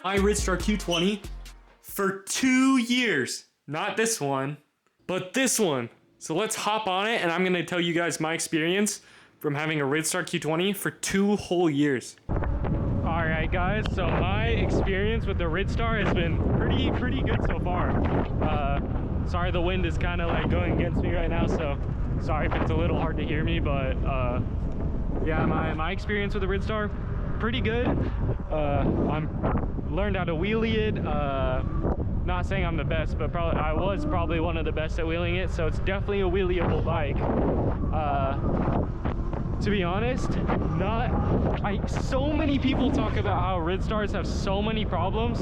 my Ridstar Q20 for 2 years. Not this one, but this one. So let's hop on it and I'm gonna tell you guys my experience from having a Ridstar Q20 for 2 whole years. All right guys, so my experience with the Ridstar has been pretty good so far. Sorry the wind is kind of like going against me right now, so sorry if it's a little hard to hear me, but yeah, my experience with the Ridstar, pretty good. I'm learned how to wheelie it. Not saying I'm the best, but I was probably one of the best at wheeling it, so it's definitely a wheelieable bike. To be honest, so many people talk about how Ridstars have so many problems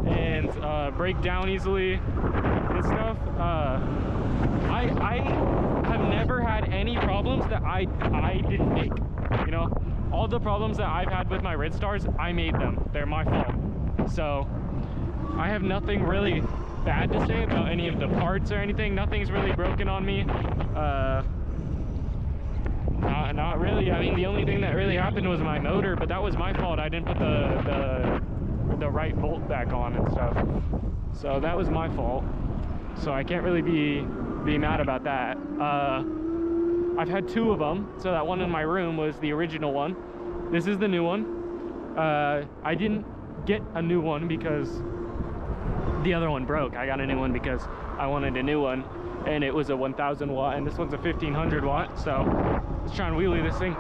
and break down easily and stuff. I have never had any problems that I didn't make. You know, all the problems that I've had with my Ridstars, I made them. They're my fault. So I have nothing really bad to say about any of the parts or anything. Nothing's really broken on me. Not really. I mean, the only thing that really happened was my motor, but that was my fault. I didn't put the right bolt back on and stuff. So that was my fault. So I can't really be mad about that. I've had 2 of them. So that one in my room was the original one. This is the new one. I didn't get a new one because the other one broke. I got a new one because I wanted a new one, and it was a 1000 watt, and this one's a 1500 watt. So let's try and wheelie this thing.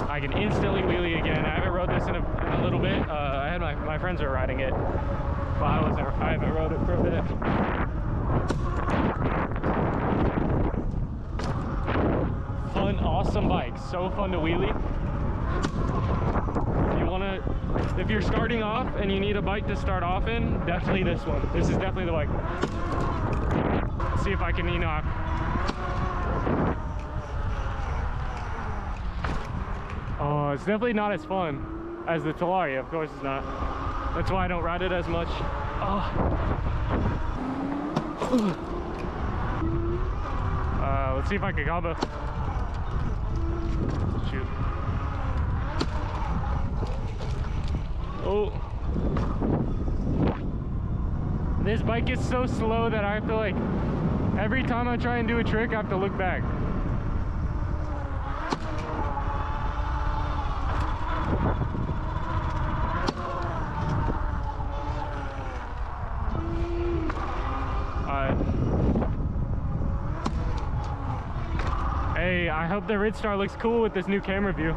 I can instantly wheelie again. I haven't rode this in a little bit. I had my friends were riding it, but I haven't rode it for a bit. Fun, awesome bike. So fun to wheelie. If you're starting off and you need a bike to start off in, definitely this one. This is definitely the bike. Let's see if I can, you know. Oh, it's definitely not as fun as the Talaria. Of course it's not. That's why I don't ride it as much. Oh. Let's see if I can combo. Shoot. Oh. This bike is so slow that I have to, like, every time I try and do a trick, I have to look back. Hey, I hope the Ridstar looks cool with this new camera view.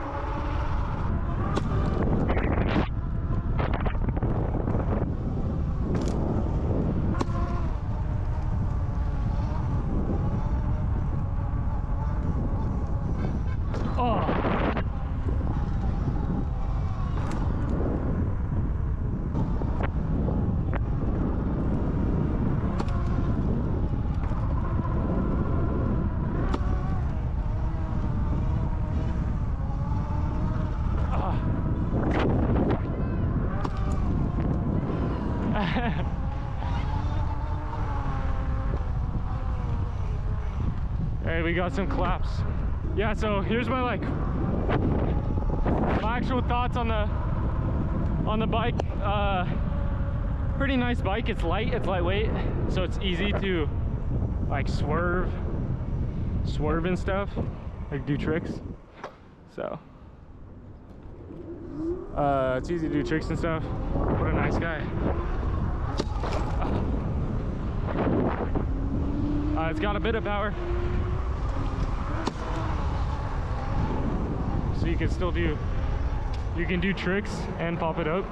Hey, we got some claps. Yeah, so here's my actual thoughts on the bike. Pretty nice bike. It's light, it's lightweight, so it's easy to like swerve and stuff, like do tricks. So it's easy to do tricks and stuff. What a nice guy. It's got a bit of power, so you can still do tricks and pop it up.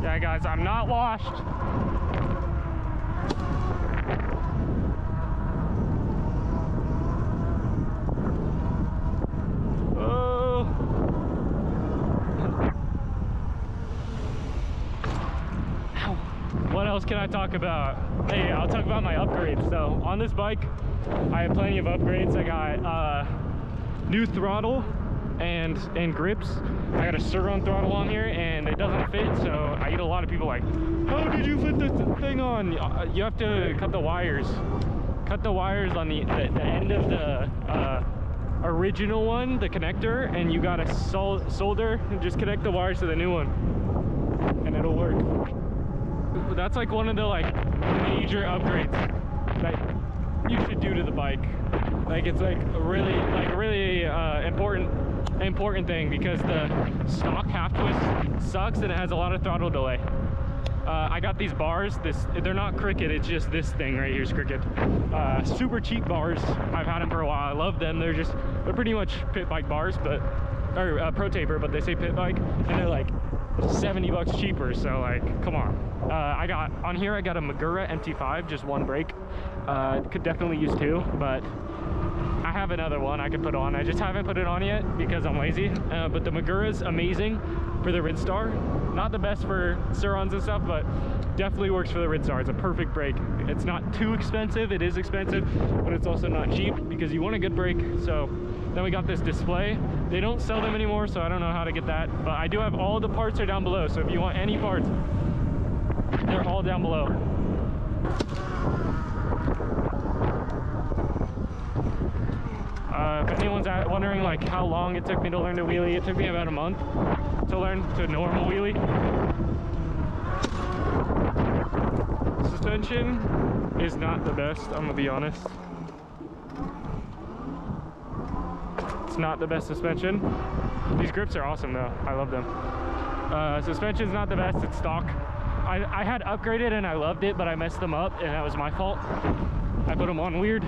Yeah guys, I'm not washed. What else can I talk about? Hey, I'll talk about my upgrades. So on this bike, I have plenty of upgrades. I got new throttle and grips. I got a Sur-Ron throttle on here and it doesn't fit, so I get a lot of people like, how did you fit this thing on? You have to cut the wires. Cut the wires on the end of original one, the connector, and you gotta solder and just connect the wires to the new one, and it'll work. That's like one of the like major upgrades that you should do to the bike. Like it's like a really important thing, because the stock half twist sucks and it has a lot of throttle delay. I got these bars, they're not Cricut, it's just this thing right here is Cricut. Super cheap bars. I've had them for a while. I love them. They're pretty much pit bike bars, but or pro taper, but they say pit bike, and they're like 70 bucks cheaper. So like, come on. I got a Magura MT5, just one brake. Could definitely use two, but I have another one I could put on. I just haven't put it on yet because I'm lazy. But the Magura is amazing for the Ridstar. Not the best for Surons and stuff, but definitely works for the Ridstar. It's a perfect brake. It's not too expensive. It is expensive, but it's also not cheap because you want a good brake. So then we got this display. They don't sell them anymore, so I don't know how to get that. But I do have all the parts are down below. So if you want any parts, they're all down below. If anyone's wondering like how long it took me to learn to wheelie, it took me about a month to learn to normal wheelie. Suspension is not the best, I'm gonna be honest. It's not the best suspension. These grips are awesome though, I love them. Suspension's not the best, it's stock. I had upgraded and I loved it, but I messed them up and that was my fault. I put them on weird.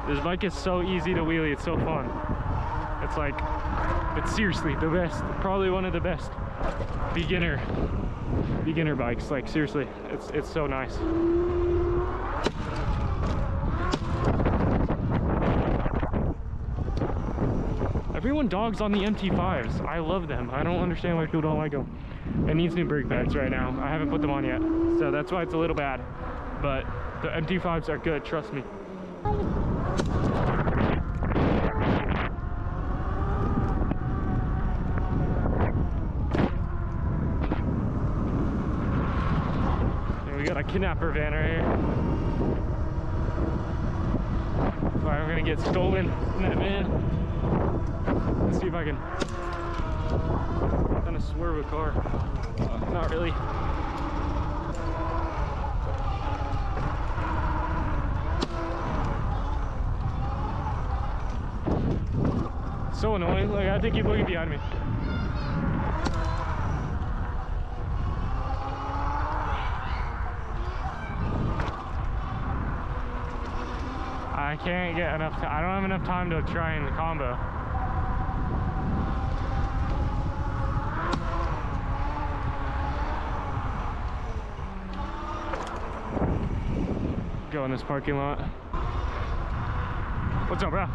This bike is so easy to wheelie, it's so fun. It's like, it's seriously the best, probably one of the best beginner bikes. Like seriously, it's so nice. Everyone dogs on the MT5s. I love them. I don't understand why people don't like them. It needs new brake pads right now. I haven't put them on yet, so that's why it's a little bad. But the MT5s are good, trust me. And we got a kidnapper van right here. Sorry, I'm gonna get stolen in that van. Let's see if I can kind of swerve a car. Not really. So annoying. Like I have to keep looking behind me. I can't get enough time. I don't have enough time to try and combo. Go in this parking lot. What's up, bro?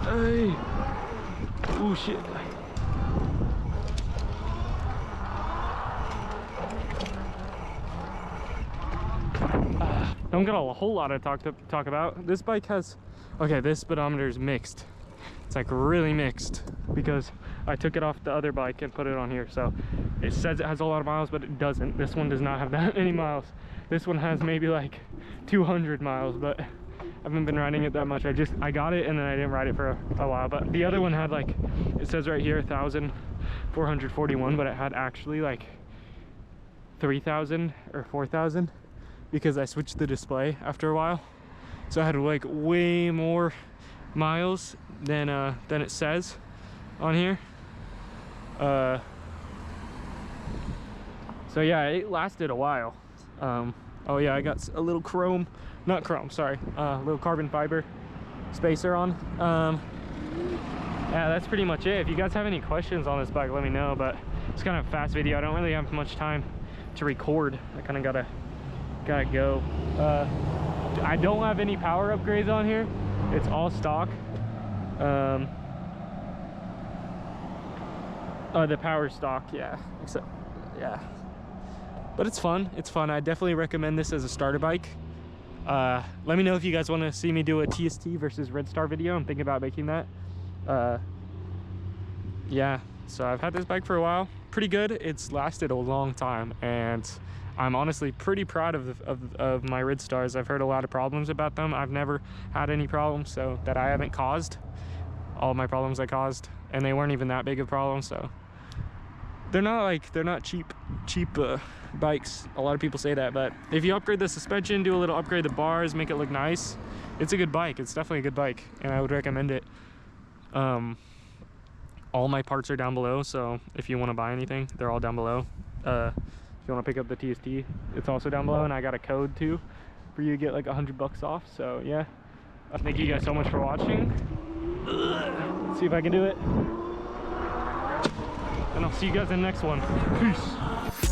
Hey. Oh shit. Don't got a whole lot to talk about. This bike has, okay, this speedometer is mixed. It's like really mixed because I took it off the other bike and put it on here. So it says it has a lot of miles, but it doesn't. This one does not have that many miles. This one has maybe like 200 miles, but I haven't been riding it that much. I got it and then I didn't ride it for a while. But the other one had like, it says right here 1,441, but it had actually like 3,000 or 4,000 because I switched the display after a while. So I had like way more miles than it says on here. So yeah, it lasted a while. Oh yeah, I got a little little carbon fiber spacer on. Yeah, that's pretty much it. If you guys have any questions on this bike, let me know, but it's kind of a fast video. I don't really have much time to record. I kind of gotta go. I don't have any power upgrades on here. It's all stock. The power stock, yeah. Except, yeah. But it's fun. It's fun. I definitely recommend this as a starter bike. Let me know if you guys want to see me do a TST versus Ridstar video. I'm thinking about making that. yeah, so I've had this bike for a while. Pretty good. It's lasted a long time, and I'm honestly pretty proud of my Ridstars. I've heard a lot of problems about them. I've never had any problems, so that I haven't caused. All my problems I caused, and they weren't even that big of problems, so they're not cheap bikes. A lot of people say that, but if you upgrade the suspension, do a little upgrade the bars, make it look nice, it's a good bike. It's definitely a good bike, and I would recommend it. All my parts are down below, so if you want to buy anything, they're all down below. If you want to pick up the TST, it's also down below, and I got a code too for you to get like $100 off. So yeah, thank you guys so much for watching. Let's see if I can do it, and I'll see you guys in the next one. Peace.